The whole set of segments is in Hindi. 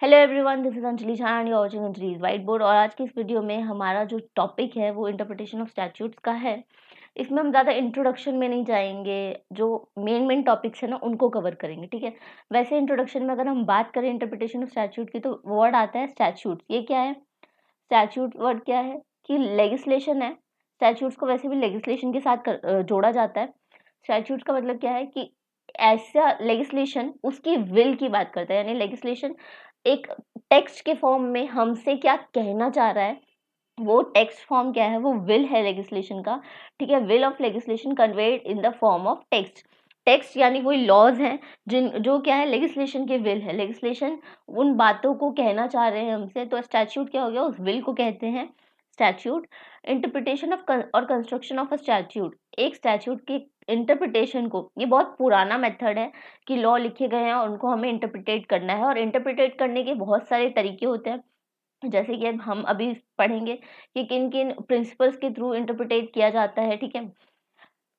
Hello everyone, this is Anjali Jha and you are watching Anjali's white board. और आज की इस वीडियो में हमारा जो टॉपिक है वो इंटरप्रिटेशन ऑफ स्टैट्यूट्स का है। इसमें हम ज़्यादा इंट्रोडक्शन में नहीं जाएंगे, जो मेन टॉपिक्स है ना उनको कवर करेंगे, ठीक है। वैसे इंट्रोडक्शन में अगर हम बात करें इंटरप्रिटेशन ऑफ स्टैट्यूट की तो वर्ड आता है स्टैट्यूट। ये क्या है? स्टैट्यूट वर्ड क्या है कि लेगिस्लेशन है। स्टैट्यूट्स को वैसे भी लेगिस्लेशन के साथ जोड़ा जाता है। स्टैट्यूट का मतलब क्या है कि ऐसा लेगिस्लेशन उसकी विल की बात करता है, यानी लेगिस्लेशन एक टेक्स्ट के फॉर्म में हमसे क्या कहना चाह रहा है। वो टेक्स्ट फॉर्म क्या है? वो विल है लेगिस्लेशन का, ठीक है। Will of legislation conveyed in the form of text. Text यानी वही लॉज हैं जिन जो क्या है लेगिस्लेशन के विल है। लेगिस्लेशन उन बातों को कहना चाह रहे हैं हमसे, तो स्टैट्यूट क्या हो गया? उस विल को कहते हैं स्टैट्यूट। इंटरप्रिटेशन ऑफ और कंस्ट्रक्शन ऑफ अ स्टैट्यूट, एक स्टैट्यूट की इंटरप्रिटेशन को, ये बहुत पुराना मेथड है कि लॉ लिखे गए हैं और उनको हमें इंटरप्रिटेट करना है। और इंटरप्रिटेट करने के बहुत सारे तरीके होते हैं, जैसे कि अब हम अभी पढ़ेंगे कि किन किन प्रिंसिपल्स के थ्रू इंटरप्रिटेट किया जाता है, ठीक है।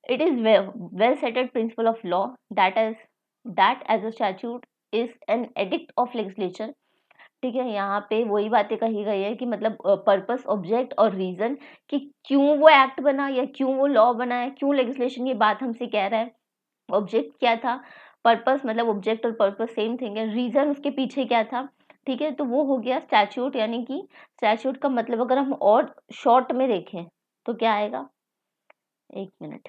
It is well settled principle of law that as a statute is an edict of legislature, ठीक है। यहाँ पे वही बातें कही गई है कि मतलब पर्पस, ऑब्जेक्ट और रीजन, कि क्यों वो एक्ट बना या क्यों वो लॉ बना है, क्यों लेजिस्लेशन ये बात हमसे कह रहा है। ऑब्जेक्ट क्या था, पर्पस मतलब ऑब्जेक्ट और पर्पस सेम थिंग है, रीजन उसके पीछे क्या था, ठीक है। तो वो हो गया स्टैट्यूट। यानी कि स्टैट्यूट का मतलब अगर हम और शॉर्ट में देखें तो क्या आएगा? एक मिनट,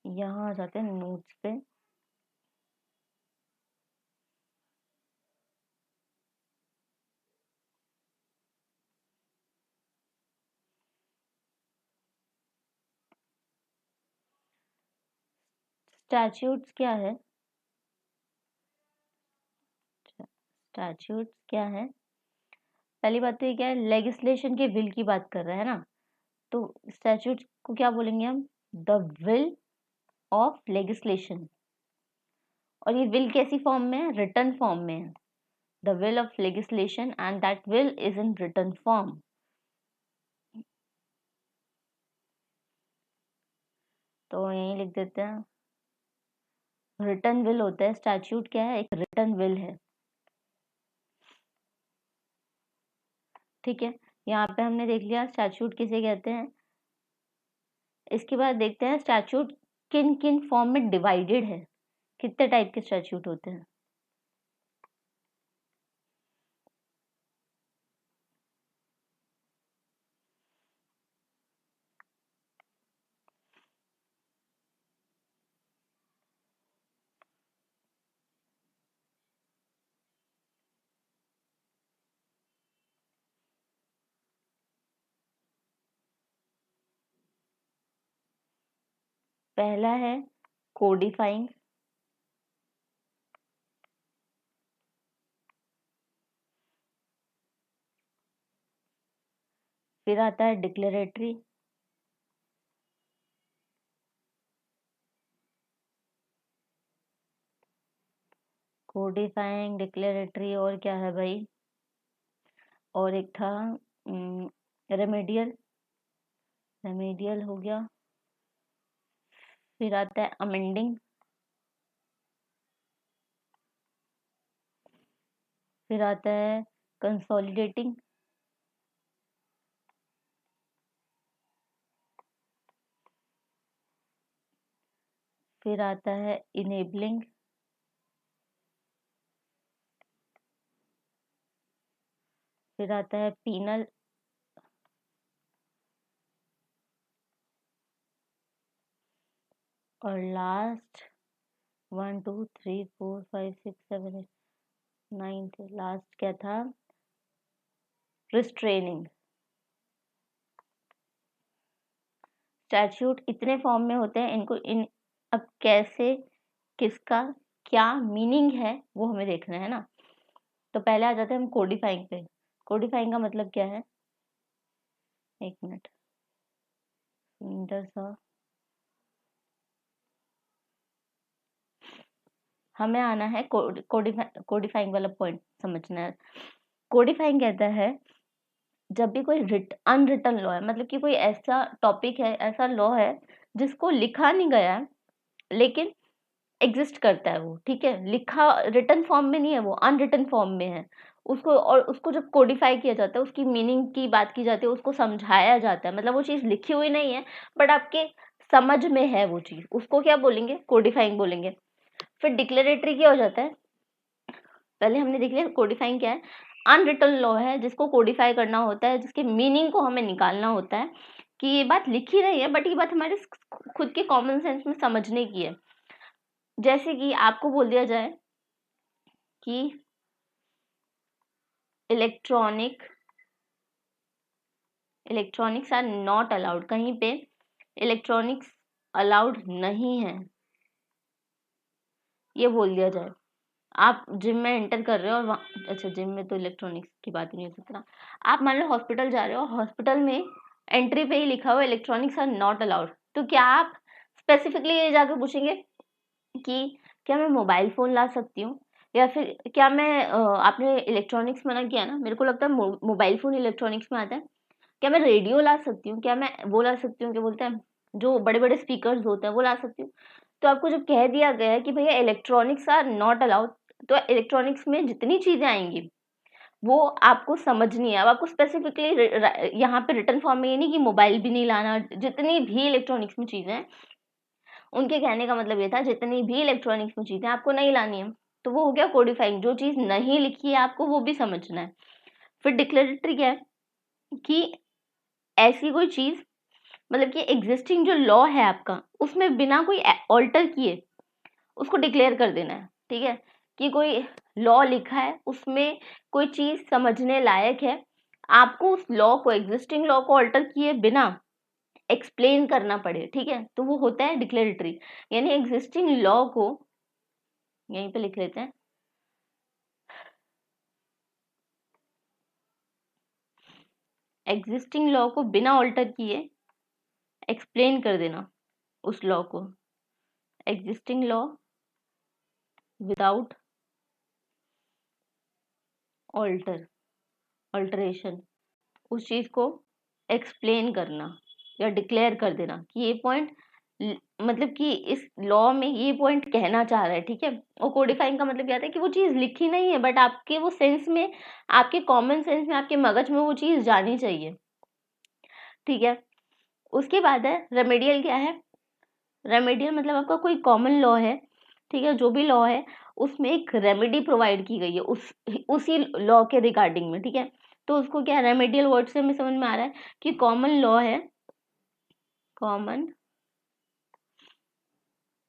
यहाँ आ जाते हैं नोट्स पे। स्टैट्यूट्स क्या है? स्टैट्यूट्स क्या है? पहली बात तो ये क्या है, लेजिस्लेशन के विल की बात कर रहा है ना, तो स्टैट्यूट को क्या बोलेंगे हम? The will of legislation. और ये विल कैसी फॉर्म में है? रिटन फॉर्म में है। The will of legislation and that will is in written form. तो यहीं लिख देते हैं, रिटन विल होता है। स्टैट्यूट क्या है? एक रिटन विल है, ठीक है। यहाँ पे हमने देख लिया स्टैट्यूट किसे कहते हैं। इसके बाद देखते हैं स्टैट्यूट किन किन फॉर्म में डिवाइडेड है, कितने टाइप के स्टैट्यूट होते हैं। पहला है कोडिफाइंग, फिर आता है डिक्लेरेटरी, कोडिफाइंग, डिक्लेरेटरी, और क्या है भाई? और एक था रेमेडियल, रेमेडियल हो गया। फिर आता है अमेंडिंग, फिर आता है कंसोलिडेटिंग, फिर आता है इनेबलिंग, फिर आता है पीनल, और लास्ट 1 2 3 4 5 6 7 8 9 लास्ट क्या था? रिस्ट्रेनिंग। स्टैट्यूट इतने फॉर्म में होते हैं, इनको इन अब कैसे, किसका क्या मीनिंग है वो हमें देखना है ना। तो पहले आ जाते हैं हम कोडिफाइंग पे। कोडिफाइंग का मतलब क्या है? एक मिनट, सुंदर सा, हमें आना है कोडिफाइंग वाला पॉइंट समझना है। कोडिफाइंग कहता है जब भी कोई अनरिटन लॉ है, मतलब कि कोई ऐसा टॉपिक है, ऐसा लॉ है जिसको लिखा नहीं गया है, लेकिन एग्जिस्ट करता है वो, ठीक है? लिखा रिटन फॉर्म में नहीं है वो, अनरिटन फॉर्म में है। उसको जब कोडिफ़ाई किया जाता है, उसकी मीनिंग की बात की जाती है, उसको समझाया जाता है, मतलब वो चीज़ लिखी हुई नहीं है, बट आपके समझ में है वो चीज़, उसको क्या बोलेंगे? कोडिफ़ाइंग बोलेंगे। फिर डिक्लेरेटरी क्या हो जाता है? पहले हमने देख लिया कोडिफ़ाइंग क्या है? अनरिटन लॉ है जिसको कोडिफ़ाई करना होता है, जिसके मीनिंग को हमें निकालना होता है कि ये बात लिखी नहीं है, बट ये बात हमारे खुद के कॉमन सेंस में समझने की है। जैसे कि आपको बोल दिया जाए कि electronic electronics are not allowed, कहीं पे इलेक्ट्रॉनिक्स अलाउड नहीं है, ये बोल दिया जाए। आप जिम में एंटर कर रहे हो और अच्छा, जिम में तो इलेक्ट्रॉनिक्स की बात ही नहीं हो सकता। आप मान लो हॉस्पिटल जा रहे हो, हॉस्पिटल में एंट्री पे ही लिखा हुआ इलेक्ट्रॉनिक्स आर नॉट अलाउड, तो क्या आप स्पेसिफिकली ये जाकर पूछेंगे कि क्या मैं मोबाइल फ़ोन ला सकती हूँ? या फिर क्या मैं आपने इलेक्ट्रॉनिक्स मना किया ना, मेरे को लगता है मोबाइल फ़ोन इलेक्ट्रॉनिक्स में आता है। क्या मैं रेडियो ला सकती हूँ? क्या मैं वो ला सकती हूँ, क्या बोलते हैं, जो बड़े-बड़े स्पीकर्स होते हैं, वो ला सकती हूँ? तो आपको जब कह दिया गया है कि भैया इलेक्ट्रॉनिक्स आर नॉट अलाउड, तो इलेक्ट्रॉनिक्स में जितनी चीज़ें आएँगी, वो आपको समझनी है। अब आपको स्पेसिफिकली यहाँ पे रिटन फॉर्म में ये नहीं कि मोबाइल भी नहीं लाना, जितनी भी इलेक्ट्रॉनिक्स में चीज़ें हैं, उनके कहने का मतलब ये था जितनी भी इलेक्ट्रॉनिक्स में चीज़ें आपको नहीं लानी है। तो वो हो गया कोडिफाइंग, जो चीज़ नहीं लिखी है आपको वो भी समझना है। फिर डिक्लेरेटरी क्या है कि ऐसी कोई चीज़, मतलब कि एग्जिस्टिंग जो लॉ है आपका, उसमें बिना कोई ऑल्टर किए उसको डिक्लेयर कर देना है, ठीक है? कि कोई लॉ लिखा है, उसमें कोई चीज़ समझने लायक है, आपको उस लॉ को, एग्जिस्टिंग लॉ को ऑल्टर किए बिना एक्सप्लेन करना पड़े, ठीक है? तो वो होता है डिक्लेरेटरी। यानी एग्जिस्टिंग लॉ को यहीं पे लिख लेते हैं, एग्जिस्टिंग लॉ को बिना ऑल्टर किए एक्सप्लेन कर देना उस लॉ को, existing law without alter alteration, उस चीज़ को एक्सप्लेन करना या डिक्लेयर कर देना कि ये पॉइंट, मतलब कि इस लॉ में ये पॉइंट कहना चाह रहा है, ठीक है? और कोडिफाइंग का मतलब क्या था कि वो चीज़ लिखी नहीं है, बट आपके वो सेंस में, आपके कॉमन सेंस में, आपके मगज में वो चीज़ जानी चाहिए, ठीक है? उसके बाद है रेमेडियल। क्या है रेमेडियल? मतलब आपका कोई कॉमन लॉ है, ठीक है? जो भी लॉ है उसमें एक रेमेडी प्रोवाइड की गई है उसी लॉ के रिगार्डिंग में, ठीक है? तो उसको क्या, रेमेडियल वर्ड से हमें समझ में आ रहा है कि कॉमन लॉ है, कॉमन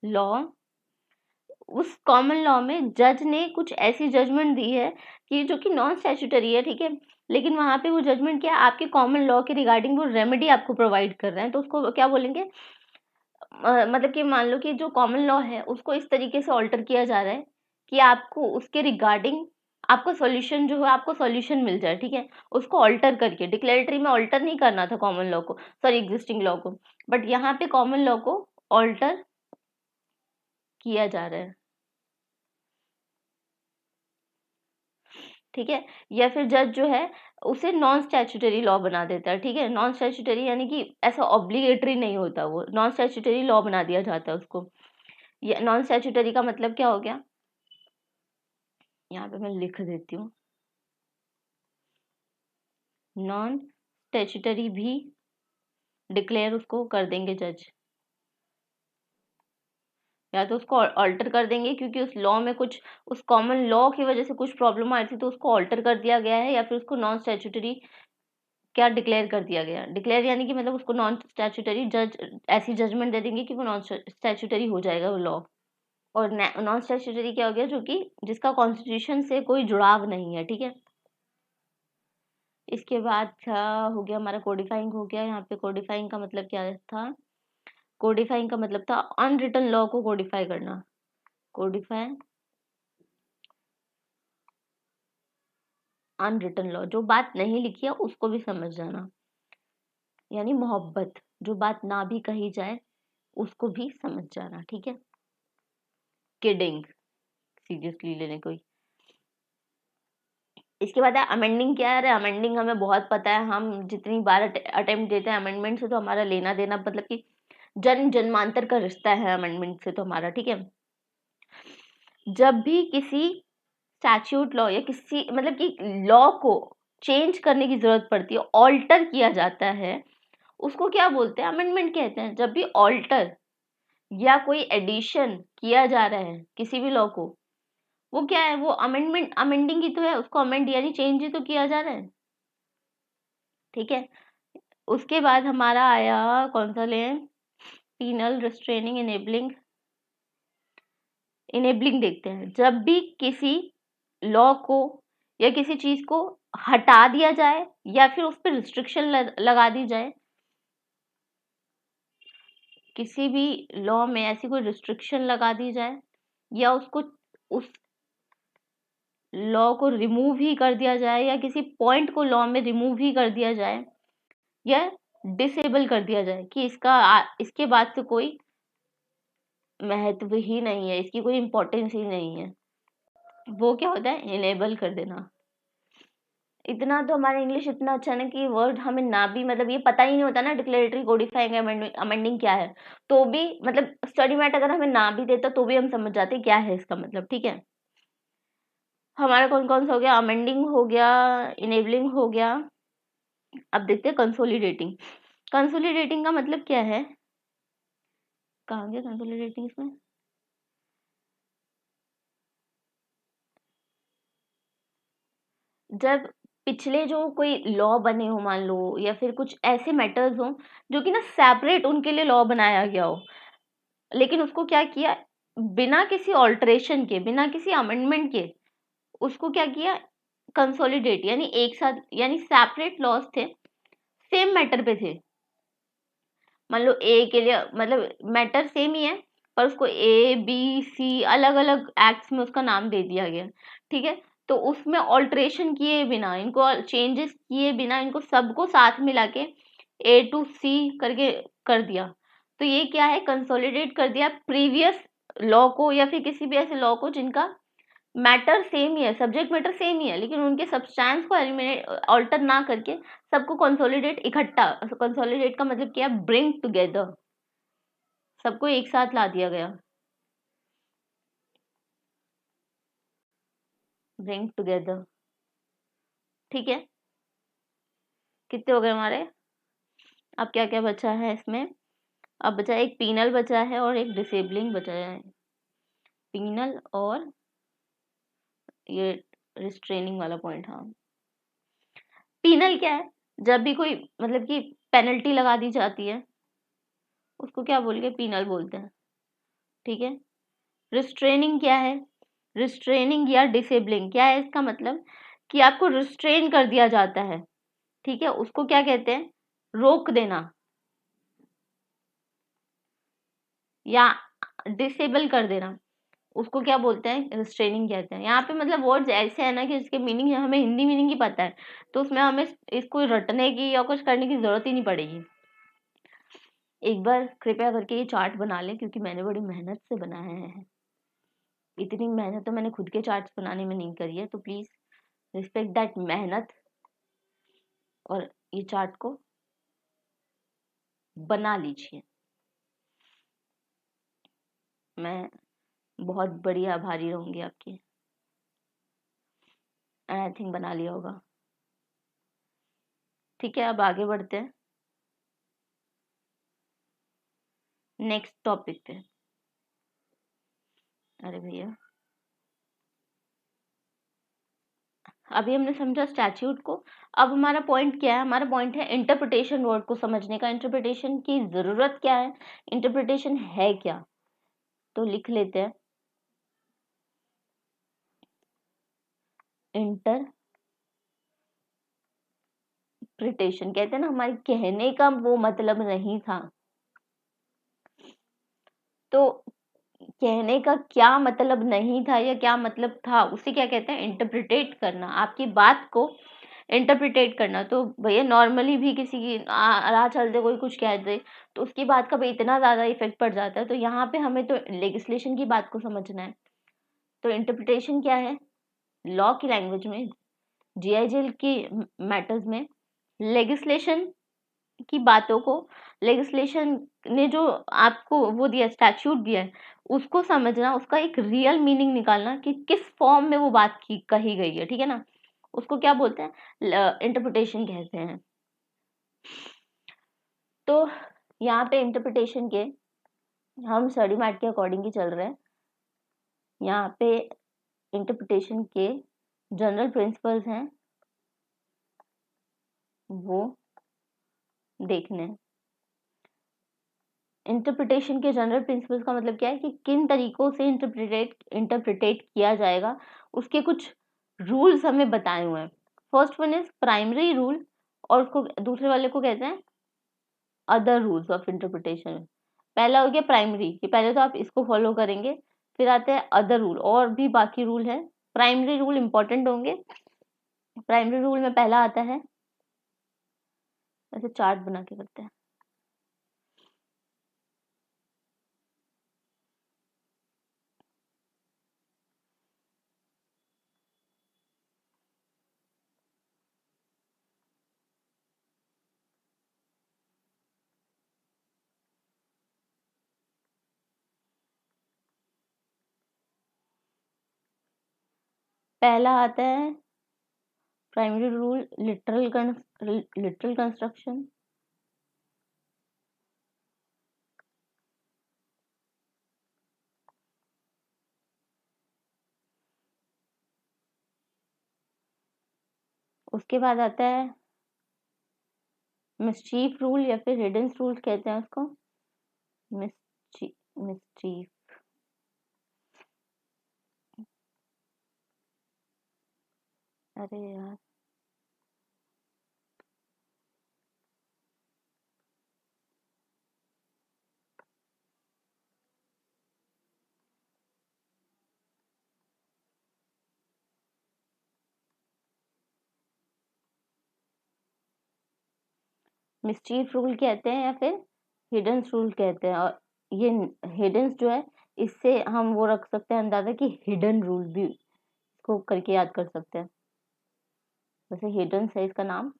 लॉ, उस कॉमन लॉ में जज ने कुछ ऐसी जजमेंट दी है कि जो कि नॉन स्टैट्यूटरी है, ठीक है? लेकिन वहाँ पे वो जजमेंट क्या है, आपके कॉमन लॉ के रिगार्डिंग वो रेमेडी आपको प्रोवाइड कर रहे हैं, तो उसको क्या बोलेंगे? मतलब कि मान लो कि जो कॉमन लॉ है उसको इस तरीके से ऑल्टर किया जा रहा है कि आपको उसके रिगार्डिंग आपको सॉल्यूशन जो है, आपको सॉल्यूशन मिल जाए, ठीक है? उसको ऑल्टर करके, डिक्लेरेटरी में ऑल्टर नहीं करना था कॉमन लॉ को, सॉरी एग्जिस्टिंग लॉ को, बट यहाँ पे कॉमन लॉ को ऑल्टर किया जा रहा है, ठीक है? या फिर जज जो है उसे नॉन स्टैट्यूटरी लॉ बना देता है, ठीक है? नॉन स्टैट्यूटरी यानी कि ऐसा ऑब्लिगेटरी नहीं होता, वो नॉन स्टैट्यूटरी लॉ बना दिया जाता है उसको। ये नॉन स्टैट्यूटरी का मतलब क्या हो गया, यहाँ पे मैं लिख देती हूँ, नॉन स्टैट्यूटरी भी डिक्लेयर उसको कर देंगे जज, या तो उसको ऑल्टर कर देंगे क्योंकि उस लॉ में कुछ, उस कॉमन लॉ की वजह से कुछ प्रॉब्लम आई थी तो उसको ऑल्टर कर दिया गया है, या फिर उसको नॉन स्टैट्यूटरी क्या डिक्लेयर कर दिया गया। डिक्लेयर यानी कि मतलब उसको नॉन स्टैट्यूटरी, जज ऐसी जजमेंट दे देंगे कि वो नॉन स्टैट्यूटरी हो जाएगा वो लॉ। और नॉन स्टैट्यूटरी क्या हो गया, जो कि जिसका कॉन्स्टिट्यूशन से कोई जुड़ाव नहीं है, ठीक है? इसके बाद क्या हो गया, हमारा कोडिफाइंग हो गया। यहाँ पे कोडिफाइंग का मतलब क्या था? कोडिफाइंग का मतलब था अनरिटन लॉ को कोडिफाई करना, कोडिफाई अनरिटन लॉ, जो बात नहीं लिखी है उसको भी समझ जाना, यानी मोहब्बत, जो बात ना भी कही जाए उसको भी समझ जाना, ठीक है? किडिंग, सीरियसली लेने कोई। इसके बाद है अमेंडिंग। क्या है? अरे अमेंडिंग हमें बहुत पता है, हम जितनी बार अटेम्प्ट देते हैं अमेंडमेंट से, तो हमारा लेना देना, मतलब कि जन्म जन्मांतर का रिश्ता है अमेंडमेंट से तो हमारा, ठीक है? जब भी किसी स्टैट्यूट लॉ या किसी मतलब कि लॉ को चेंज करने की जरूरत पड़ती है, ऑल्टर किया जाता है, उसको क्या बोलते हैं? अमेंडमेंट कहते हैं। जब भी ऑल्टर या कोई एडिशन किया जा रहा है किसी भी लॉ को, वो क्या है? वो अमेंडमेंट, अमेंडिंग ही तो है, उसको अमेंड यानी चेंज ही तो किया जा रहा है। ठीक है, उसके बाद हमारा आया कौन सा ले? Penal, restraining, enabling. इनेबलिंग देखते हैं। जब भी किसी लॉ को या किसी चीज को हटा दिया जाए या फिर उस पर रिस्ट्रिक्शन लगा दी जाए, किसी भी लॉ में ऐसी कोई रिस्ट्रिक्शन लगा दी जाए या उसको उस लॉ को रिमूव ही कर दिया जाए या किसी पॉइंट को लॉ में रिमूव ही कर दिया जाए या डिसेबल कर दिया जाए कि इसके बाद से कोई महत्व ही नहीं है, इसकी कोई इम्पोर्टेंस ही नहीं है, वो क्या होता है? इनेबल कर देना। इतना तो हमारा इंग्लिश इतना अच्छा है ना कि वर्ड हमें ना भी मतलब ये पता ही नहीं होता ना डिक्लेरेटरी, कोडिफाइंग, अमेंडिंग क्या है, तो भी मतलब स्टडी मैट अगर हमें ना भी देता तो भी हम समझ जाते क्या है इसका मतलब। ठीक है, हमारा कौन कौन सा हो गया? अमेंडिंग हो गया, इनेबलिंग हो गया। अब देखते हैं कंसोलिडेटिंग। कंसोलिडेटिंग का मतलब क्या है? कहाँ गया कंसोलिडेटिंग इसमें? जब पिछले जो कोई लॉ बने हो मान लो या फिर कुछ ऐसे मैटर्स हो जो कि ना सेपरेट उनके लिए लॉ बनाया गया हो, लेकिन उसको क्या किया? बिना किसी ऑल्टरेशन के, बिना किसी अमेंडमेंट के उसको क्या किया? कंसोलिडेट, यानी एक साथ, यानी सेपरेट लॉज थे, सेम मैटर पे थे। मान लो ए के लिए मतलब मैटर सेम ही है पर उसको ए बी सी अलग अलग एक्ट्स में उसका नाम दे दिया गया। ठीक है, तो उसमें ऑल्टरेशन किए बिना, इनको चेंजेस किए बिना, इनको सबको साथ मिला के ए टू सी करके कर दिया। तो ये क्या है? कंसोलिडेट कर दिया प्रीवियस लॉ को या फिर किसी भी ऐसे लॉ को जिनका मैटर सेम ही है, सब्जेक्ट मैटर सेम ही है, लेकिन उनके सब्सटेंस को एलिमिनेट, ऑल्टर ना करके सबको कंसोलिडेट, इकट्ठा, कंसोलिडेट का मतलब क्या है? ब्रिंग टुगेदर, सबको एक साथ ला दिया गया। Bring together. ठीक है, कितने हो गए हमारे? अब क्या क्या बचा है इसमें? अब बचा एक पीनल बचा है और एक डिसेबलिंग बचा है। पीनल और ये रिस्ट्रेनिंग वाला पॉइंट। हाँ, पीनल क्या है? जब भी कोई मतलब कि पेनल्टी लगा दी जाती है उसको क्या बोल के पीनल बोलते हैं। ठीक है, रिस्ट्रेनिंग क्या है? रिस्ट्रेनिंग या डिसेबलिंग क्या है? इसका मतलब कि आपको रिस्ट्रेन कर दिया जाता है। ठीक है, उसको क्या कहते हैं? रोक देना या डिसेबल कर देना, उसको क्या बोलते हैं? रिस्ट्रेनिंग कहते हैं। यहाँ पे मतलब वर्ड्स ऐसे है ना कि इसके मीनिंग हमें हिंदी मीनिंग ही पता है, तो उसमें हमें इसको रटने की या कुछ करने की जरूरत ही नहीं पड़ेगी। एक बार कृपया करके ये चार्ट बना लें क्योंकि मैंने बड़ी मेहनत से बनाया है। इतनी मेहनत तो मैंने खुद के चार्ट्स बनाने में नहीं करी है, तो प्लीज रिस्पेक्ट दैट मेहनत और ये चार्ट को बना लीजिए। मैं बहुत बड़ी आभारी रहूंगी आपकी। आई थिंक बना लिया होगा। ठीक है, अब आगे बढ़ते हैं नेक्स्ट टॉपिक पे। अरे भैया, अभी हमने समझा स्टैट्यूट को। अब हमारा पॉइंट क्या है? हमारा पॉइंट है इंटरप्रिटेशन वर्ड को समझने का। इंटरप्रिटेशन की जरूरत क्या है? इंटरप्रिटेशन है क्या? तो लिख लेते हैं, इंटरप्रिटेशन कहते हैं ना, हमारे कहने का वो मतलब नहीं था, तो कहने का क्या मतलब नहीं था या क्या मतलब था उसे क्या कहते हैं? इंटरप्रिटेट करना, आपकी बात को इंटरप्रिटेट करना। तो भैया नॉर्मली भी किसी की राह चलते कोई कुछ कह दे तो उसकी बात का भाई इतना ज्यादा इफेक्ट पड़ जाता है, तो यहाँ पे हमें तो लेजिस्लेशन की बात को समझना है। तो इंटरप्रिटेशन क्या है? लॉ की लैंग्वेज में, जीआईजेल की मैटर्स में लेजिस्लेशन की बातों को लेजिस्लेशन ने जो आपको वो दिया, स्टैट्यूट दिया है, उसको समझना, उसका एक रियल मीनिंग निकालना कि किस फॉर्म में वो बात की कही गई है, ठीक है ना? उसको क्या बोलते हैं? इंटरप्रिटेशन कहते हैं। तो यहाँ पे इंटरप्रिटेशन के हम स्टडी मैट के अकॉर्डिंग ही चल रहे हैं। यहाँ पे इंटरप्रिटेशन के जनरल प्रिंसिपल्स हैं, वो देखने हैं। इंटरप्रिटेशन के जनरल प्रिंसिपल्स का मतलब क्या है कि किन तरीकों से इंटरप्रिटेट किया जाएगा, उसके कुछ रूल्स हमें बताए हुए हैं। First one is primary rule, और उसको दूसरे वाले को कहते हैं अदर रूल्स ऑफ इंटरप्रिटेशन। पहला हो गया प्राइमरी, कि पहले तो आप इसको फॉलो करेंगे, फिर आते हैं अदर रूल, और भी बाकी रूल है। प्राइमरी रूल इंपॉर्टेंट होंगे। प्राइमरी रूल में पहला आता है, ऐसे चार्ट बना के करते हैं। पहला आता है प्राइमरी रूल, लिटरल कंस्ट्रक्शन। उसके बाद आता है मिस्चीफ रूल, या फिर हिडन रूल कहते हैं उसको। मिस्चीफ, अरे यार, मिस्चीफ रूल कहते हैं या फिर हिडन रूल कहते हैं। और ये हिडन जो है, इससे हम वो रख सकते हैं अंदाजा कि हिडन रूल भी इसको करके याद कर सकते हैं, वैसे हिडन है इसका नाम।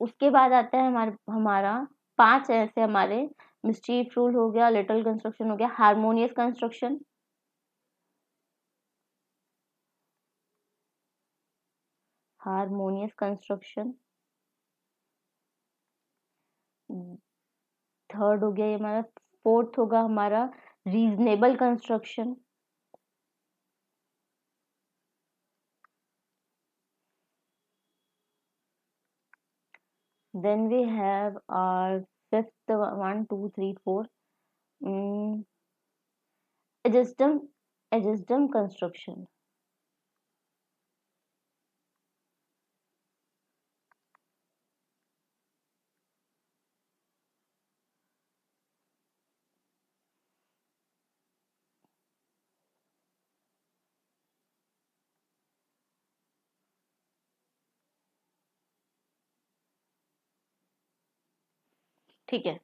उसके बाद आता है हमारा 5 ऐसे हमारे मिस्चीफ रूल हो गया, लिटल कंस्ट्रक्शन हो गया, harmonious construction, harmonious construction. Third हो गया ये हमारा। फोर्थ होगा हमारा reasonable construction. Then we have our fifth one, two, three, four. Mm, agistum construction. ठीक है,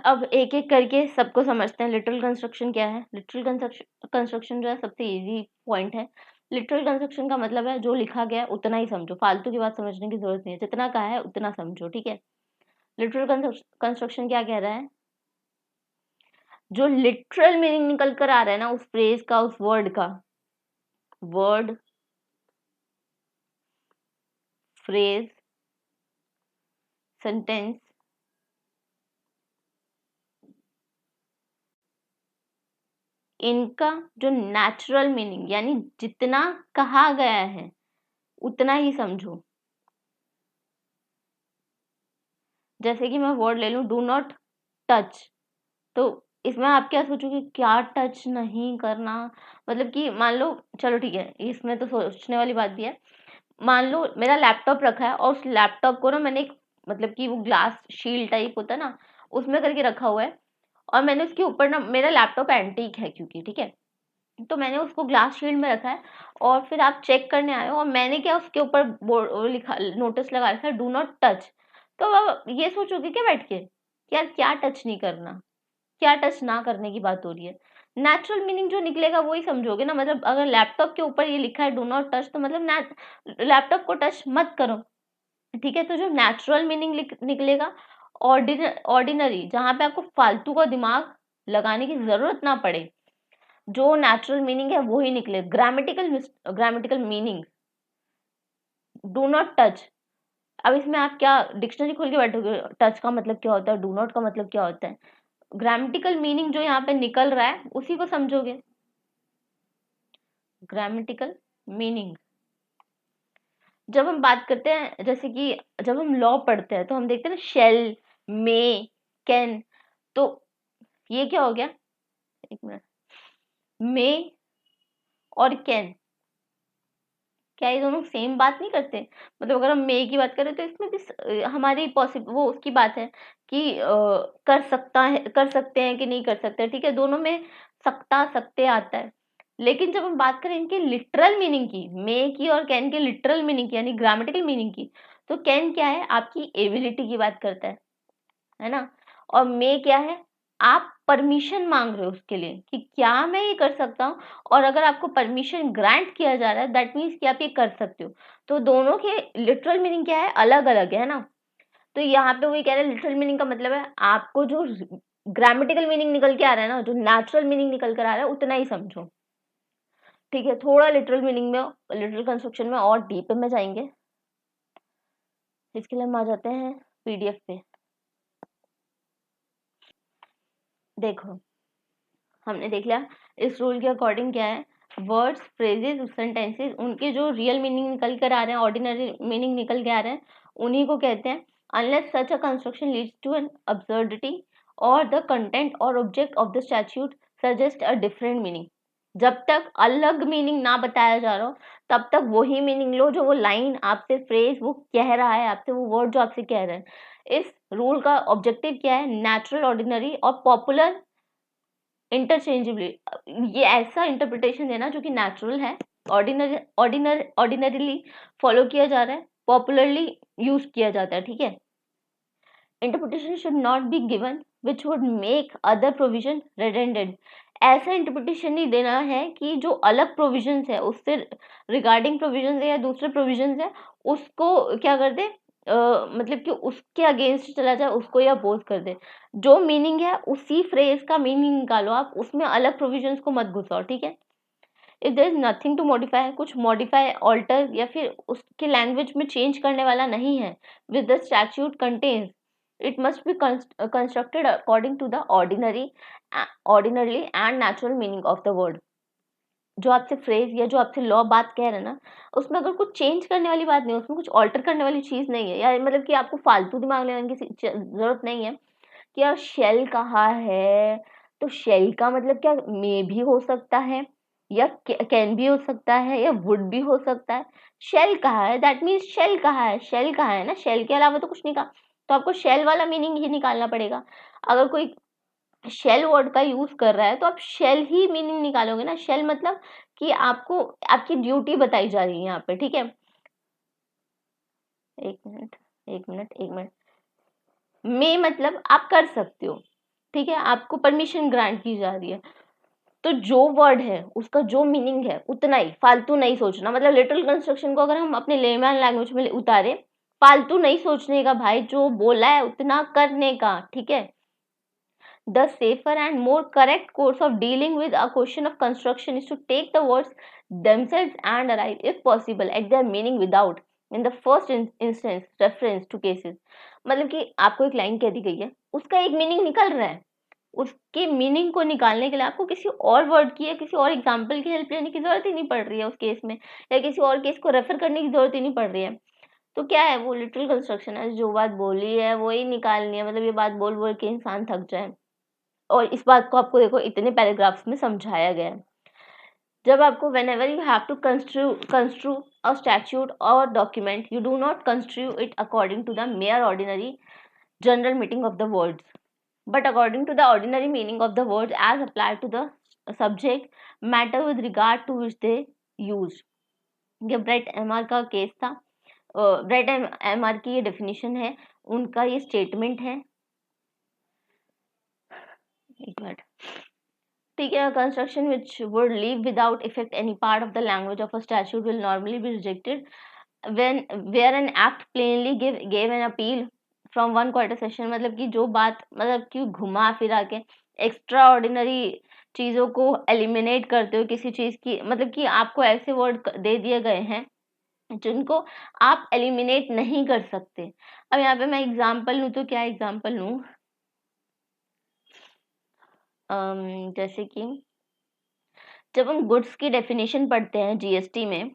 अब एक एक करके सबको समझते हैं। लिटरल कंस्ट्रक्शन क्या है? लिटरल कंस्ट्रक्शन जो है सबसे इजी पॉइंट है। लिटरल कंस्ट्रक्शन का मतलब है जो लिखा गया है उतना ही समझो, फालतू की बात समझने की जरूरत नहीं है, जितना कहा है उतना समझो, ठीक है? लिटरल कंस्ट्रक्शन क्या कह रहा है? जो लिटरल मीनिंग निकल कर आ रहा है ना उस फ्रेज का, उस वर्ड का, वर्ड, फ्रेज, सेंटेंस, इनका जो नेचुरल मीनिंग, यानी जितना कहा गया है उतना ही समझो। जैसे कि मैं वर्ड ले लूं, डू नॉट टच, तो इसमें आप क्या सोचोगे? क्या टच नहीं करना? मतलब कि मान लो, चलो ठीक है, इसमें तो सोचने वाली बात भी है। मान लो मेरा लैपटॉप रखा है, और उस लैपटॉप को ना मैंने एक, मतलब कि वो ग्लास शील्ड टाइप होता है ना, उसमें करके रखा हुआ है, और मैंने उसके ऊपर ना, मेरा लैपटॉप एंटीक है क्योंकि, ठीक है, तो मैंने उसको ग्लास शील्ड में रखा है, और फिर आप चेक करने आए हो, और मैंने क्या उसके ऊपर बोर्ड लिखा, नोटिस लगा रखा है, डू नॉट टच। तो अब ये सोचोगे क्या बैठ के कि यार क्या टच नहीं करना, क्या टच ना करने की बात हो रही है? नेचुरल मीनिंग जो निकलेगा वही समझोगे ना। मतलब अगर लैपटॉप के ऊपर ये लिखा है डू नॉट टच, तो मतलब लैपटॉप को टच मत करो, ठीक है? तो जो नेचुरल मीनिंग निकलेगा, ऑर्डिनरी, जहाँ पे आपको फालतू का दिमाग लगाने की जरूरत ना पड़े, जो नेचुरल मीनिंग है वो ही निकले। Grammatical meaning, do not touch. अब इसमें आप क्या डिक्शनरी खोल के बैठोगे, टच का मतलब क्या होता है, डू नॉट का मतलब क्या होता है? ग्रामेटिकल मीनिंग जो यहाँ पे निकल रहा है उसी को समझोगे। ग्रामेटिकल मीनिंग, जब हम बात करते हैं, जैसे कि जब हम लॉ पढ़ते हैं तो हम देखते हैं ना, शेल, मे, कैन, तो ये क्या हो गया, एक मिनट, मे और कैन, क्या ये दोनों सेम बात नहीं करते? मतलब अगर हम मे की बात करें तो इसमें भी हमारी पॉसिबल वो उसकी बात है कि कर सकता है, कर सकते हैं कि नहीं कर सकते, ठीक है, दोनों में सकता सकते आता है। लेकिन जब हम बात करें इनके लिटरल मीनिंग की, मे की और कैन के लिटरल मीनिंग की, यानी ग्रामेटिकल मीनिंग की, तो कैन क्या है, आपकी एबिलिटी की बात करता है ना? और मे क्या है, आप परमिशन मांग रहे हो उसके लिए कि क्या मैं ये कर सकता हूँ, और अगर आपको परमिशन ग्रांट किया जा रहा है दैट मीन्स कि आप ये कर सकते हो। तो दोनों के लिटरल मीनिंग क्या है, अलग अलग है ना? तो यहाँ पे वही कह रहे हैं, लिटरल मीनिंग का मतलब है आपको जो ग्रामेटिकल मीनिंग निकल के आ रहा है ना, जो नेचुरल मीनिंग निकल कर आ रहा है उतना ही समझो, ठीक है? थोड़ा लिटरल मीनिंग में, लिटरल कंस्ट्रक्शन में और डीप में जाएंगे, इसके लिए हम आ जाते हैं पीडीएफ पे। देखो, हमने देख लिया इस रूल के अकॉर्डिंग क्या है, वर्ड्स, फ्रेजेस, सेंटेंसेस, उनके जो रियल मीनिंग निकल कर आ रहे हैं, ऑर्डिनरी मीनिंग निकल के आ रहे हैं, उन्हीं को कहते हैं। Unless such a construction leads to an absurdity और द कंटेंट और object of the statute suggest a different meaning, जब तक अलग मीनिंग ना बताया जा रहा हो तब तक वही मीनिंग लो जो वो लाइन आपसे, फ्रेज वो कह रहा है आपसे, वो वर्ड जो आपसे कह रहे हैं। इस रूल का ऑब्जेक्टिव क्या है, नेचुरल, ऑर्डिनरी और पॉपुलर इंटरचेंजेबली, ये ऐसा इंटरप्रिटेशन देना जो कि नेचुरल है, ऑर्डिनरीली फॉलो किया जा रहा है, पॉपुलरली यूज किया जाता है, ठीक है? Interpretation should not be given which would make other provision redundant. ऐसा इंटरप्रिटेशन नहीं देना है कि जो अलग प्रोविजंस है उससे रिगार्डिंग प्रोविजंस है या दूसरे प्रोविजंस है उसको क्या कर दे, मतलब कि उसके अगेंस्ट चला जाए, उसको या अपोज कर दे। जो मीनिंग है उसी फ्रेज का मीनिंग निकालो आप, उसमें अलग प्रोविजंस को मत घुसाओ, ठीक है? If there is nothing to modify, कुछ मॉडिफाई, ऑल्टर या फिर उसके लैंग्वेज में चेंज करने वाला नहीं है, with the statute contains, it must be constructed according to the ordinarily and natural meaning of the word। जो आपसे फ्रेज या जो आपसे लॉ बात कह रहे हैं ना, उसमें अगर कुछ चेंज करने वाली बात नहीं है, उसमें कुछ ऑल्टर करने वाली चीज नहीं है, या मतलब कि आपको फालतू दिमाग लगाने की जरूरत नहीं है कि यार शेल कहा है, तो शेल का मतलब क्या, मे भी हो सकता है या कैन भी हो सकता है या वुड भी हो सकता है। शेल कहा है दैट मीन्स शेल कहा है, शेल कहा है ना, शेल के अलावा तो कुछ नहीं कहा, तो आपको शेल वाला मीनिंग ही निकालना पड़ेगा। अगर कोई शेल वर्ड का यूज कर रहा है तो आप शेल ही मीनिंग निकालोगे ना। शेल मतलब कि आपको आपकी ड्यूटी बताई जा रही है यहाँ पे, ठीक है? एक मिनट, एक मिनट, एक मिनट। मे मतलब आप कर सकते हो, ठीक है, आपको परमिशन ग्रांट की जा रही है, तो जो वर्ड है उसका जो मीनिंग है उतना ही, फालतू नहीं सोचना। मतलब लिटरल कंस्ट्रक्शन को अगर हम अपने लेमैन लैंग्वेज में उतारे, फालतू नहीं सोचने का भाई, जो बोला है उतना करने का, ठीक है? The safer and more correct course of dealing with a question of construction is to take the words themselves and arrive, if possible, at their meaning without, in the first instance, reference to cases। मतलब कि आपको एक लाइन कह दी गई है, उसका एक मीनिंग निकल रहा है, उसके मीनिंग को निकालने के लिए आपको किसी और वर्ड की या किसी और एग्जाम्पल की हेल्प लेने की जरूरत ही नहीं पड़ रही है उस केस में, या किसी और केस को रेफर करने की जरूरत ही नहीं पड़ रही है। तो क्या है, वो लिटरल कंस्ट्रक्शन है, जो बात बोली है वही निकालनी है। मतलब ये बात बोल बोल के इंसान थक जाए, और इस बात को आपको देखो इतने पैराग्राफ्स में समझाया गया है। जब आपको whenever you have to construe a statute or document, you do not construe it according to the mere ordinary general meaning of the words, but according to the ordinary meaning of the words as applied to the subject matter with regard to which they used। ये ब्राइट एमआर का केस था, ब्राइट एमआर की ये डेफिनेशन है, उनका ये स्टेटमेंट है। एक मिनट, ठीक है, construction which would leave without effect any part of the language of a statute will normally be rejected when where an act plainly gave an appeal from one quarter session मतलब कि जो बात मतलब कि घुमा फिरा के एक्स्ट्रा ऑर्डिनरी चीज़ों को एलिमिनेट करते हो किसी चीज़ की, मतलब कि आपको ऐसे वर्ड दे दिए गए हैं जिनको आप एलिमिनेट नहीं कर सकते। अब यहाँ पे मैं एग्जांपल लूँ तो क्या एग्जांपल लूँ? जैसे कि जब हम गुड्स की डेफिनेशन पढ़ते हैं जीएसटी में,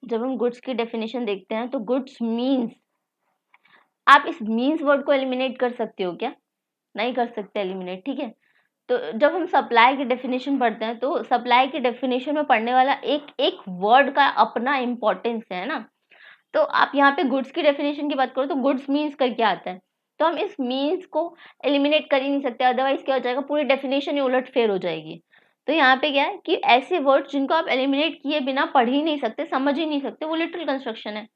जब हम गुड्स की डेफिनेशन देखते हैं तो गुड्स मीन्स, आप इस मीन्स वर्ड को एलिमिनेट कर सकते हो क्या? नहीं कर सकते एलिमिनेट, ठीक है। तो जब हम सप्लाई की डेफिनेशन पढ़ते हैं तो सप्लाई की डेफिनेशन में पढ़ने वाला एक एक वर्ड का अपना इम्पोर्टेंस है ना। तो आप यहाँ पे गुड्स की डेफिनेशन की बात करो तो गुड्स मीन्स करके आता है, तो हम इस मीन्स को एलिमिनेट कर ही नहीं सकते, अदरवाइज क्या हो जाएगा, पूरी डेफिनेशन ही उलट फेर हो जाएगी। तो यहाँ पे क्या है कि ऐसे वर्ड जिनको आप एलिमिनेट किए बिना पढ़ ही नहीं सकते, समझ ही नहीं सकते, वो लिटरल कंस्ट्रक्शन है,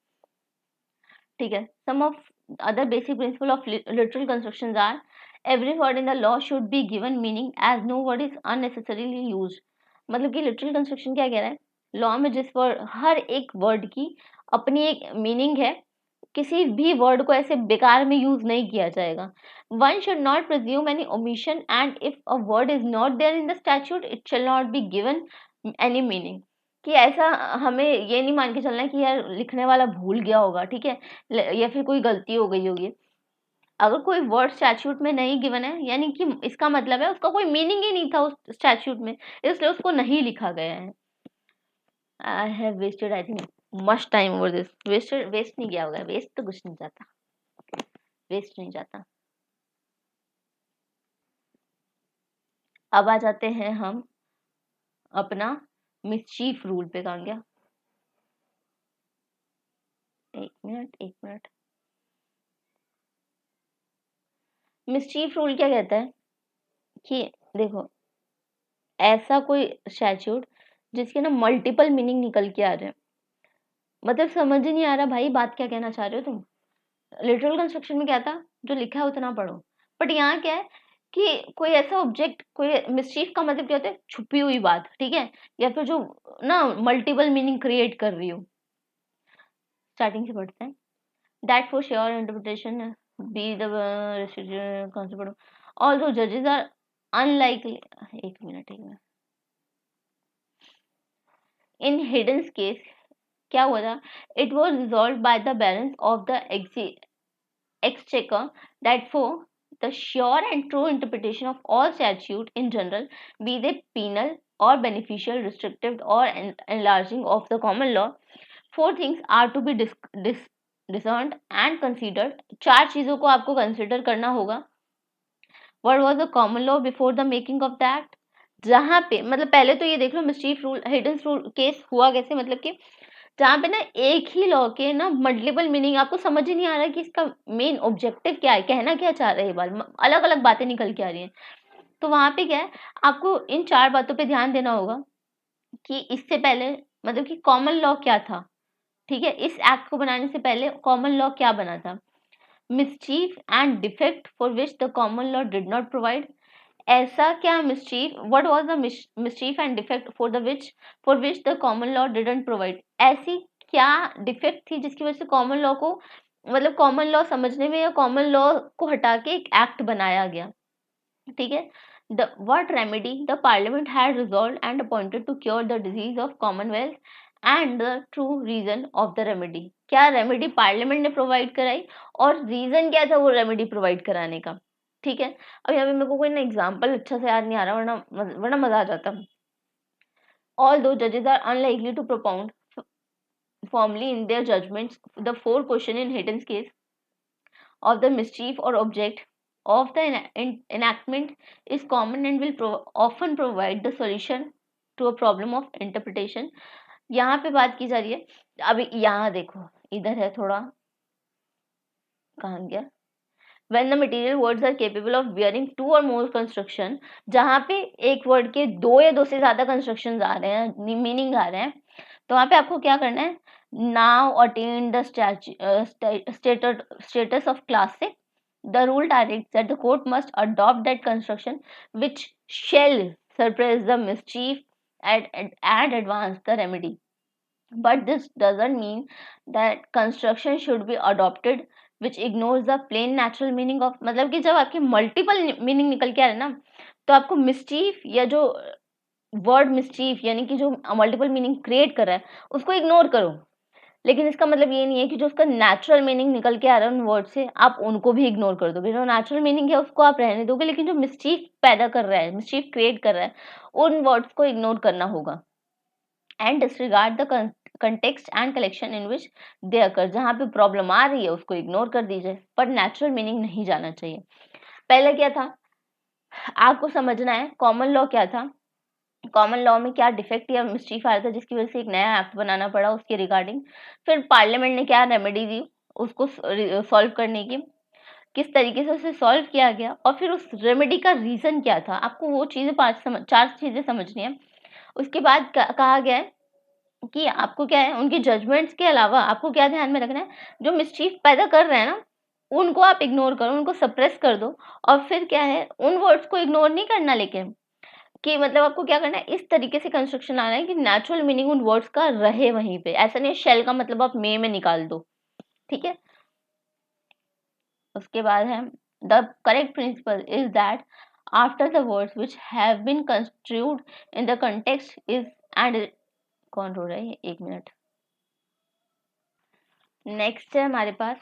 ठीक है। सम of other basic principle of literal constructions are every word in the law should be given meaning as no word is unnecessarily used। मतलब कि लिटरल कंस्ट्रक्शन क्या कह रहा है, लॉ में जिस वर्ड, हर एक वर्ड की अपनी एक मीनिंग है, किसी भी वर्ड को ऐसे बेकार में यूज नहीं किया जाएगा। One should not presume any omission and if a word is not there in the statute it shall not be given any meaning. कि ऐसा हमें ये नहीं मान के चलना है कि यार लिखने वाला भूल गया होगा, ठीक है, या फिर कोई गलती हो गई होगी। अगर कोई वर्ड स्टैट्यूट में नहीं गिवन है यानी कि इसका मतलब है उसका कोई मीनिंग ही नहीं था उस स्टैट्यूट में, इसलिए उसको नहीं लिखा गया है। I have wasted I think much time over this. Waste नहीं गया होगा, वेस्ट तो कुछ नहीं जाता, वेस्ट नहीं जाता। अब आ जाते हैं हम अपना मिसचीफ रूल पे। कहाँ गया? एक मिनट एक मिनट। मिसचीफ रूल क्या कहता है कि देखो, ऐसा कोई स्टैट्यूट जिसके ना मल्टीपल मीनिंग निकल के आ रहे हैं, मतलब समझ ही नहीं आ रहा भाई बात क्या कहना चाह रहे हो तुम। लिटरल कंस्ट्रक्शन में क्या था, जो लिखा है उतना पढ़ो, बट यहाँ क्या है कि कोई ऐसा ऑब्जेक्ट, कोई मिसचीफ का मतलब क्या होता है, छुपी हुई बात, ठीक है, या फिर जो ना मल्टीपल मीनिंग क्रिएट कर रही हो। स्टार्टिंग से पढ़ते हैं। That for sure interpretation be the concept although जजेस आर अनलाइकली। एक मिनट एक मिनट। इन हिडन केस क्या हुआ था, it was resolve by the balance of the exchequer that for the sure and true interpretation of all statute in general, be they penal or beneficial, restrictive or enlarging of the common law, four things are to be discerned and considered। चार चीजों को आपको कंसिडर करना होगा। What was the common law before the making of the act? जहाँ पे मतलब पहले तो ये देख लो mischief rule Heydon rule case हुआ कैसे, मतलब कि जहाँ पे ना एक ही लॉ के ना मल्टीपल मीनिंग, आपको समझ ही नहीं आ रहा है कि इसका मेन ऑब्जेक्टिव क्या है, कहना क्या चाह रहे हैं, ये बात अलग अलग बातें निकल के आ रही हैं। तो वहां पे क्या है, आपको इन चार बातों पे ध्यान देना होगा कि इससे पहले मतलब कि कॉमन लॉ क्या था, ठीक है, इस एक्ट को बनाने से पहले कॉमन लॉ क्या बना था। Mischief and defect for which the common law did not provide. ऐसा क्या mischief, what was the mischief and defect for which the common law didn't provide. ऐसी क्या डिफेक्ट थी जिसकी वजह से कॉमन लॉ को, मतलब कॉमन लॉ समझने में या कॉमन लॉ को हटा के एक एक्ट बनाया गया, ठीक है। The what remedy the parliament had resolved and appointed to cure the disease of commonwealth and the true reason of the remedy। क्या रेमेडी पार्लियामेंट ने प्रोवाइड कराई और रीजन क्या था वो रेमेडी प्रोवाइड कराने का, ठीक है। अब यहाँ पे मेरे को कोई ना एग्जाम्पल अच्छा से याद नहीं आ रहा, वरना मजा आ जाता। Although judges are unlikely to propound firmly in their judgments the four question in Hayden's case of the mischief or object of the enactment is common and will often provide the solution to a problem of interpretation। यहाँ पे बात की जा रही है, अभी यहाँ देखो इधर है थोड़ा, कहाँ गया, when the material words are capable of bearing two or more construction, जहाँ पे एक वर्ड के दो या दो से ज्यादा कंस्ट्रक्शन आ रहे हैं, मीनिंग आ रहे हैं, तो वहाँ पे आपको क्या करना है, now attain the status of classic, the rule directs that the court must adopt that construction which shall suppress the mischief and advance the remedy, but this doesn't mean that construction should be adopted which ignores the plain natural meaning of, मतलब कि जब आपके मल्टीपल मीनिंग निकल के आ रहे हैं ना, तो आपको मिस्चीफ या जो वर्ड मिस्चीफ यानी कि जो मल्टीपल मीनिंग क्रिएट कर रहा है उसको इग्नोर करो। लेकिन इसका मतलब ये नहीं है कि जो उसका नेचुरल मीनिंग निकल के आ रहा है उन वर्ड से आप उनको भी इग्नोर कर दोगे। जो नेचुरल मीनिंग है उसको आप रहने दोगे, लेकिन जो मिस्चीफ पैदा कर रहा है, मिस्चीफ क्रिएट कर रहा है, उन वर्ड्स को इग्नोर करना होगा। And disregard the context and collection in which they occur, जहाँ पे प्रॉब्लम आ रही है उसको इग्नोर कर दीजिए, पर नेचुरल मीनिंग नहीं जाना चाहिए। पहले क्या था, आपको समझना है कॉमन लॉ क्या था, कॉमन लॉ में क्या डिफेक्ट या मिस्चीफ आया था जिसकी वजह से एक नया एक्ट बनाना पड़ा उसके रिगार्डिंग। फिर पार्लियामेंट ने क्या रेमेडी दी उसको सॉल्व करने की, किस तरीके से उसे सॉल्व किया गया, और फिर उस रेमेडी का रीजन क्या था। आपको वो चीजें चार चीजें समझनी है। उसके बाद कहा गया है कि आपको क्या है, उनकी जजमेंट्स के अलावा आपको क्या ध्यान में रखना है, जो मिसचीफ पैदा कर रहे हैं ना उनको आप इग्नोर करो, उनको सप्रेस कर दो। और फिर क्या है, उन वर्ड्स को इग्नोर नहीं करना, लेकिन कि मतलब आपको क्या करना है, इस तरीके से कंस्ट्रक्शन आना है कि नेचुरल मीनिंग उन वर्ड्स का रहे वहीं पे। ऐसा नहीं शेल का मतलब आप मे में निकाल दो, ठीक है। उसके बाद है the correct principle is that after the words which have been construed in the context is end, कौन रो रहा है, एक मिनट। नेक्स्ट है हमारे पास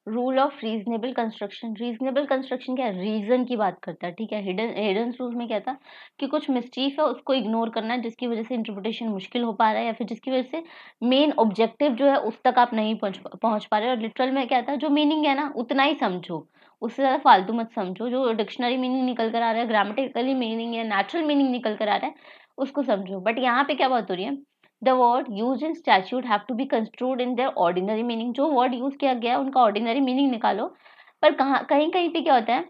rule of reasonable construction. Reasonable construction क्या है, रीजन की बात करता है, ठीक है। हिडन रूल में क्या था कि कुछ मिस्चीफ है उसको इग्नोर करना है जिसकी वजह से इंटरप्रिटेशन मुश्किल हो पा रहा है, या फिर जिसकी वजह से मेन ऑब्जेक्टिव जो है उस तक आप नहीं पहुंच पा रहे। और लिटरल में क्या था, जो मीनिंग है ना उतना ही समझो, उससे ज्यादा फालतू मत समझो। जो डिक्शनरी मीनिंग निकल कर आ रहा है, ग्रामेटिकली मीनिंग या नेचुरल मीनिंग निकल कर आ रहा है उसको समझो। बट यहाँ पे क्या बात हो रही है, the word use in statute have to be construed in their ordinary meaning. जो वर्ड यूज किया गया है उनका ऑर्डिनरी मीनिंग निकालो। पर कहीं कहीं पे क्या होता है,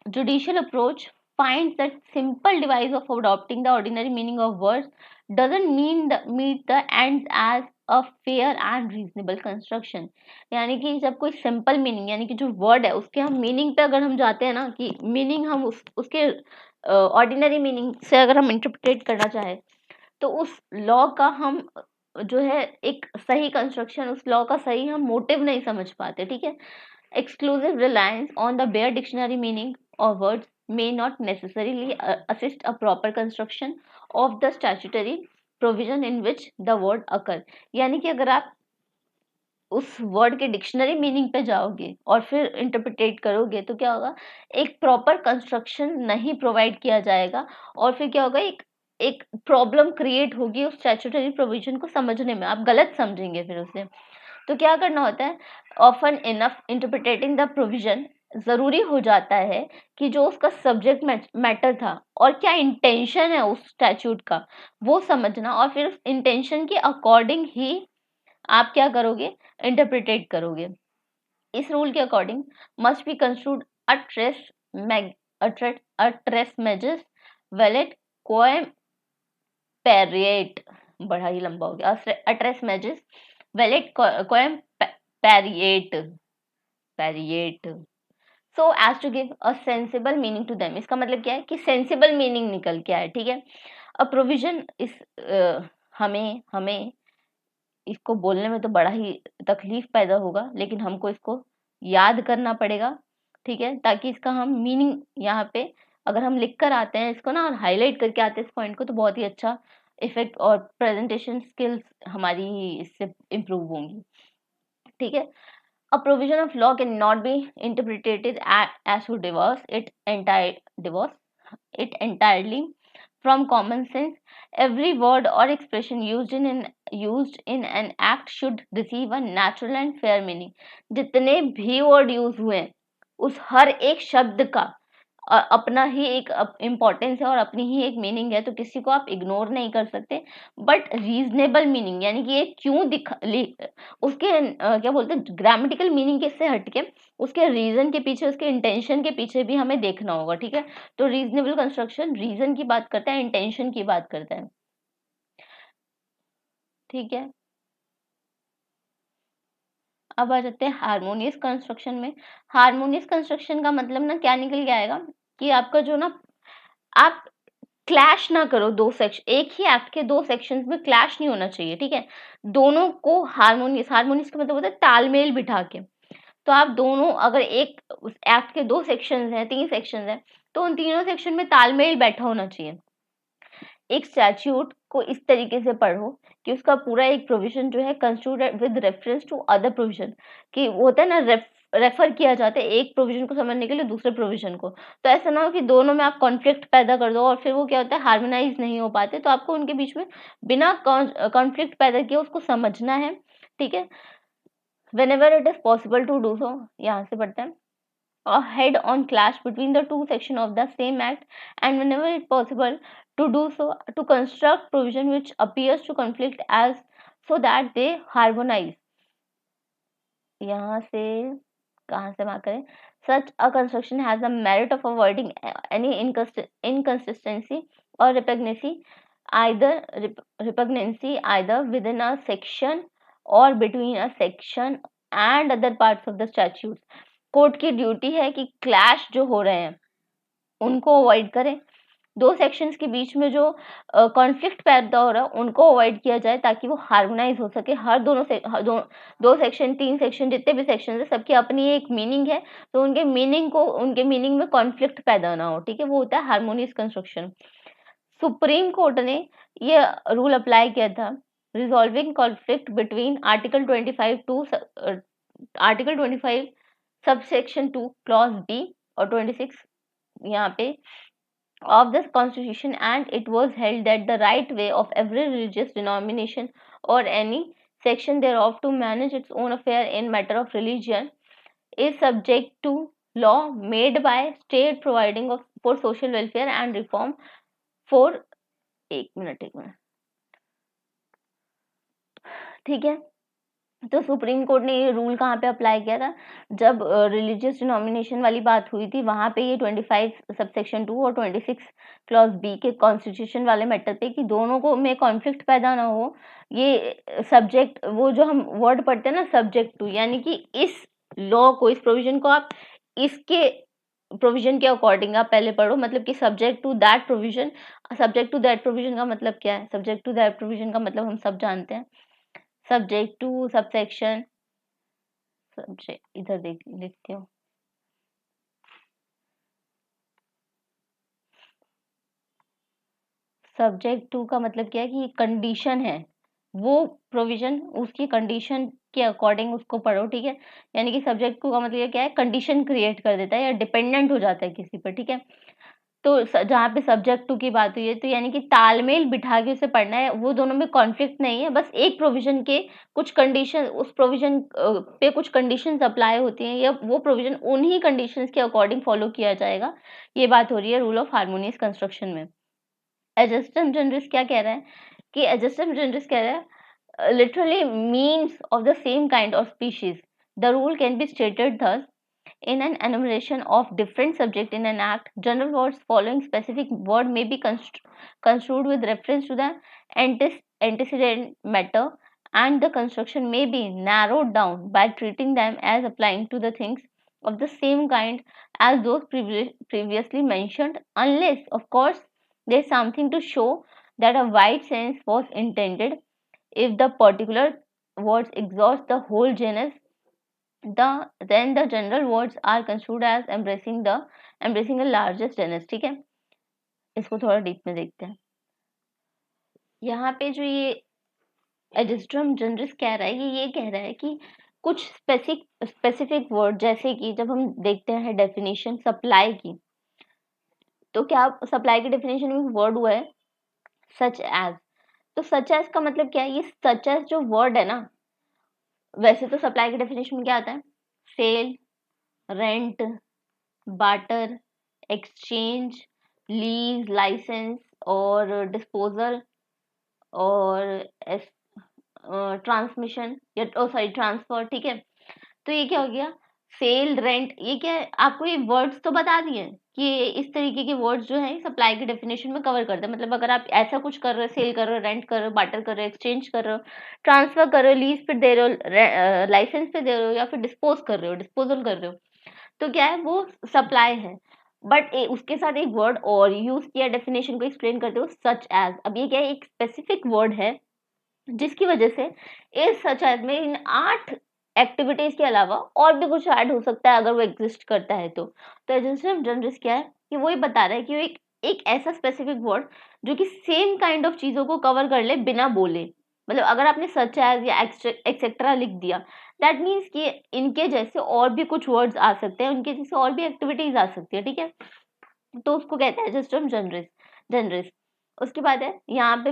judicial approach finds that simple device of adopting the ordinary meaning of words doesn't meet the ends as a fair and reasonable construction। यानी कि जब कोई सिंपल मीनिंग यानी कि जो वर्ड है उसके हम मीनिंग पे अगर हम जाते हैं ना, कि मीनिंग हम उसके ऑर्डिनरी मीनिंग से अगर हम इंटरप्रेट करना चाहे, तो उस लॉ का हम जो है एक सही कंस्ट्रक्शन, उस लॉ का सही हम मोटिव नहीं समझ पाते, ठीक है। Exclusive reliance on the bare dictionary meaning of words may not necessarily assist a proper construction of the statutory provision in which the word occur। यानी कि अगर आप उस वर्ड के डिक्शनरी मीनिंग पे जाओगे और फिर इंटरप्रिटेट करोगे तो क्या होगा, एक प्रॉपर कंस्ट्रक्शन नहीं प्रोवाइड किया जाएगा, और फिर क्या होगा, एक एक प्रॉब्लम क्रिएट होगी उस स्टैट्यूटरी प्रोविजन को समझने में, आप गलत समझेंगे फिर उसे। तो क्या करना होता है, often enough interpreting the provision, जरूरी हो जाता है कि जो उसका सब्जेक्ट मैटर था और क्या इंटेंशन है उस स्टैट्यूट का वो समझना, और फिर उस इंटेंशन के अकॉर्डिंग ही आप क्या करोगे, इंटरप्रिटेट करोगे। इस रूल के according must be construed ut res magis valeat quam pereat, बड़ा ही लंबा हो गया, ut res magis valeat quam pereat pereat so as to give a sensible meaning to them. इसका मतलब क्या है कि सेंसिबल मीनिंग निकल के आए, ठीक है। अ प्रोविजन इस हमें हमें इसको बोलने में तो बड़ा ही तकलीफ पैदा होगा, लेकिन हमको इसको याद करना पड़ेगा, ठीक है, ताकि इसका हम मीनिंग यहाँ पे अगर हम लिख कर आते हैं इसको ना और हाईलाइट करके आते हैं इस पॉइंट को, तो बहुत ही अच्छा इफेक्ट और प्रेजेंटेशन स्किल्स हमारी इससे इम्प्रूव होंगी, ठीक है। A provision of law cannot be interpreted as to divorce it entirely from common sense। Every word or expression used in an act should receive a natural and fair meaning। जितने भी वर्ड यूज हुए हैं उस हर एक शब्द का अपना ही एक इम्पोर्टेंस है और अपनी ही एक मीनिंग है, तो किसी को आप इग्नोर नहीं कर सकते। बट रीजनेबल मीनिंग यानी कि ये क्यों उसके क्या बोलते हैं, ग्रामेटिकल मीनिंग के से हटके उसके रीजन के पीछे, उसके इंटेंशन के पीछे भी हमें देखना होगा, ठीक है। तो रीजनेबल कंस्ट्रक्शन रीजन की बात करता है, इंटेंशन की बात करता है, ठीक है। अब आ जाते हैं हारमोनियस कंस्ट्रक्शन में। हारमोनियस कंस्ट्रक्शन का मतलब ना क्या निकल के आएगा कि आपका जो ना, आप क्लैश ना करो दो सेक्शन, एक ही एक्ट के दो सेक्शंस में क्लैश नहीं होना चाहिए, ठीक है। दोनों को हारमोनियस, हारमोनियस का मतलब होता है तालमेल बिठा के। तो आप दोनों अगर एक उस एक्ट के 2 सेक्शंस हैं, 3 सेक्शंस हैं, तो उन तीनों सेक्शन में तालमेल बैठा होना चाहिए। एक स्टैट्यूट को इस तरीके से पढ़ो कि उसका पूरा एक प्रोविजन जो है constructed with reference to other provision, कि वो होता है ना रेफर किया जाता है एक प्रोविजन को समझने के लिए दूसरे प्रोविजन को। तो ऐसा ना हो कि दोनों में आप कॉन्फ्लिक्ट पैदा कर दो और फिर वो क्या होता है हार्मोनाइज नहीं हो पाते। तो आपको उनके बीच में बिना कॉन्फ्लिक्ट पैदा किए उसको समझना है, ठीक है। whenever it is possible to do so, यहाँ से पढ़ते हैं, a head on clash between the two section of the same act, and whenever it possible to do so, to construct provision which appears to conflict as so that they harmonize। यहाँ से कहाँ से मार्क करें, such a construction has the merit of avoiding any inconsistency or repugnancy either within a section or between a section and other parts of the statute। Court की ड्यूटी है कि क्लैश जो हो रहे हैं उनको अवॉइड करें, दो सेक्शंस के बीच में जो कॉन्फ्लिक्ट पैदा हो रहा है उनको अवॉइड किया जाए ताकि वो हार्मोनाइज हो सके। हर दो सेक्शन, 3 सेक्शन, जितने भी सेक्शन है सबकी अपनी एक मीनिंग है, तो उनके मीनिंग में कॉन्फ्लिक्ट पैदा ना हो, ठीक है। वो होता है हार्मोनियस कंस्ट्रक्शन। सुप्रीम कोर्ट ने ये रूल अप्लाई किया था resolving conflict between article 25 subsection 2 clause B और 26 यहाँ पे of this constitution, and it was held that the right way of every religious denomination or any section thereof to manage its own affair in matter of religion is subject to law made by state providing for social welfare and reform for एक मिनट ठीक है। तो सुप्रीम कोर्ट ने ये रूल कहाँ पे अप्लाई किया था, जब रिलीजियस डिनोमिनेशन वाली बात हुई थी वहां पे ये 25 सबसेक्शन 2 और 26 क्लॉज बी के कॉन्स्टिट्यूशन वाले मैटर पे कि दोनों को में कॉन्फ्लिक्ट पैदा ना हो। ये सब्जेक्ट, वो जो हम वर्ड पढ़ते हैं ना सब्जेक्ट टू, यानी कि इस लॉ को, इस प्रोविजन को आप इसके प्रोविजन के अकॉर्डिंग आप पहले पढ़ो, मतलब कि subject to that provision. Subject to that provision का मतलब क्या है, सब्जेक्ट टू दैट प्रोविजन का मतलब हम सब जानते हैं, सब्जेक्ट टू सबसेक्शन, सब्जेक्ट इधर लिखती हूँ, सब्जेक्ट टू का मतलब क्या है कि कंडीशन है, वो प्रोविजन उसकी कंडीशन के अकॉर्डिंग उसको पढ़ो, ठीक है। यानी कि सब्जेक्ट टू का मतलब क्या है, कंडीशन क्रिएट कर देता है या डिपेंडेंट हो जाता है किसी पर, ठीक है। तो जहाँ पे सब्जेक्ट टू की बात हुई है तो यानी कि तालमेल बिठा के उसे पढ़ना है, वो दोनों में कॉन्फ्लिक्ट नहीं है, बस एक प्रोविजन के कुछ कंडीशन, उस प्रोविजन पे कुछ कंडीशंस अप्लाई होती हैं या वो प्रोविजन उन्हीं कंडीशंस के अकॉर्डिंग फॉलो किया जाएगा। ये बात हो रही है रूल ऑफ हार्मोनियस कंस्ट्रक्शन में। एडजस्टम जनरस क्या कह रहा है कि एडजस्टम जनरस कह रहा है literally means of the same kind or species. The rule can be stated thus: in an enumeration of different subject in an act, general words following specific word may be construed with reference to the antecedent matter, and the construction may be narrowed down by treating them as applying to the things of the same kind as those previously mentioned, unless, of course, there is something to show that a wide sense was intended. If the particular words exhaust the whole genus, then the general words are construed as embracing a largest genus, ठीक है। इसको थोड़ा डीप में देखते हैं। यहाँ पे जो ये एडजस्टम जनरस कह रहा है, ये कह रहा है कि कुछ स्पेसिफिक वर्ड, जैसे कि जब हम देखते हैं डेफिनेशन सप्लाई की, तो क्या सप्लाई की डेफिनेशन में वर्ड हुआ है सच एज। तो सच एज का मतलब क्या है, ये सच एज जो वर्ड है ना, वैसे तो सप्लाई की डेफिनेशन में क्या आता है, sale, rent, barter, exchange, lease, licence और डिस्पोजल और ट्रांसमिशन या ट्रांसफर, ठीक है। तो ये क्या हो गया, सेल, रेंट, ये क्या है, आपको ये वर्ड्स तो बता दिए कि इस तरीके के वर्ड्स जो है सप्लाई की डेफिनेशन में कवर करते हैं। मतलब अगर आप ऐसा कुछ कर रहे हो, सेल कर रहे हो, रेंट कर रहे हो, बार्टर कर रहे हो, एक्सचेंज कर रहे हो, ट्रांसफर कर रहे हो, लीज पे दे रहे हो, लाइसेंस पे दे रहे हो या फिर डिस्पोज कर रहे हो, डिस्पोजल कर रहे हो, तो क्या है वो सप्लाई है। बट उसके साथ एक वर्ड और यूज किया डेफिनेशन को एक्सप्लेन करते हो, सच एज। अब ये क्या है, एक स्पेसिफिक वर्ड है जिसकी वजह से इस सच एज में इन 8 एक्टिविटीज के अलावा और भी कुछ ऐड हो सकता है अगर वो एग्जिस्ट करता है तो एडजेस्टिव जनरस क्या है कि वो ये बता रहा है कि वो एक ऐसा स्पेसिफिक वर्ड जो कि सेम काइंड ऑफ चीजों को कवर कर ले बिना बोले। मतलब अगर आपने सच एज या एक्सेट्रा लिख दिया, दैट मीन्स कि इनके जैसे और भी कुछ वर्ड्स आ सकते हैं, उनके जैसे और भी एक्टिविटीज आ सकती है, ठीक है। तो उसको कहते हैं एडजेस्टिव जनरस जनरस। उसके बाद है यहाँ पे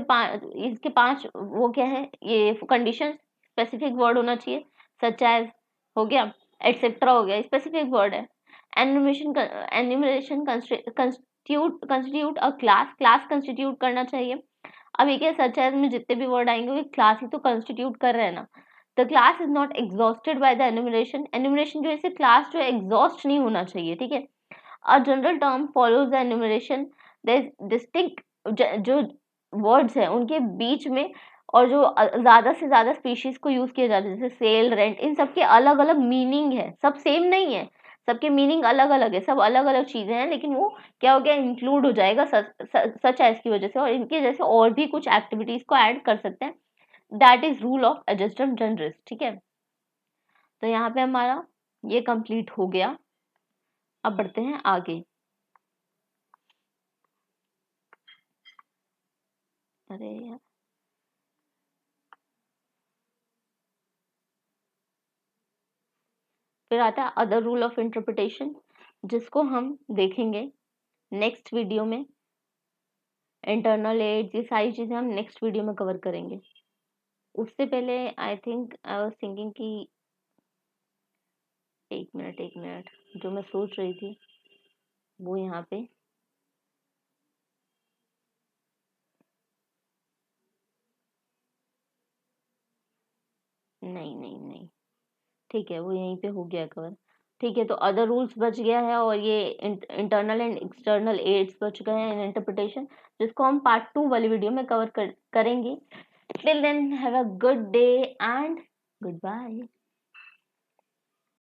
इसके 5 वो क्या है, ये कंडीशन। स्पेसिफिक वर्ड होना चाहिए, सच एज हो गया, एटसेट्रा हो गया, स्पेसिफिक वर्ड है। Enumeration constitute a class, class constitute करना चाहिए। अब एक है सच एज में जितने भी वर्ड आएंगे वो क्लास ही तो कंस्टिट्यूट कर रहे हैं ना। The class is not exhausted by the enumeration, enumeration जो है क्लास जो है एग्जॉस्ट नहीं होना चाहिए, ठीक है। A general term follows the enumeration. There is distinct जो वर्ड्स हैं उनके बीच में और जो ज्यादा से ज्यादा स्पीशीज को यूज किया जाता है जैसे सेल, रेंट, इन सबके अलग अलग मीनिंग है, सब सेम नहीं है, सबके मीनिंग अलग अलग है, सब अलग अलग चीजें हैं, लेकिन वो क्या हो गया इंक्लूड हो जाएगा सच एज की वजह से, और इनके जैसे और भी कुछ एक्टिविटीज को ऐड कर सकते हैं। दैट इज रूल ऑफ एडजेस्टिव जनरस, ठीक है। तो यहाँ पे हमारा ये कंप्लीट हो गया। अब बढ़ते हैं आगे। अरे यार, फिर आता है अदर रूल ऑफ इंटरप्रिटेशन, जिसको हम देखेंगे नेक्स्ट वीडियो में। इंटरनल एड्स, ये सारी चीजें हम नेक्स्ट वीडियो में कवर करेंगे। उससे पहले आई वाज थिंकिंग कि एक मिनट, जो मैं सोच रही थी वो यहाँ पे नहीं, ठीक है, वो यहीं पे हो गया कवर। ठीक है, तो अदर रूल्स बच गया है और ये इंटरनल एंड एक्सटर्नल एड्स बच गए हैं इन इंटरप्रिटेशन, जिसको हम पार्ट 2 वाली वीडियो में करेंगे। Till then have a good day and good bye.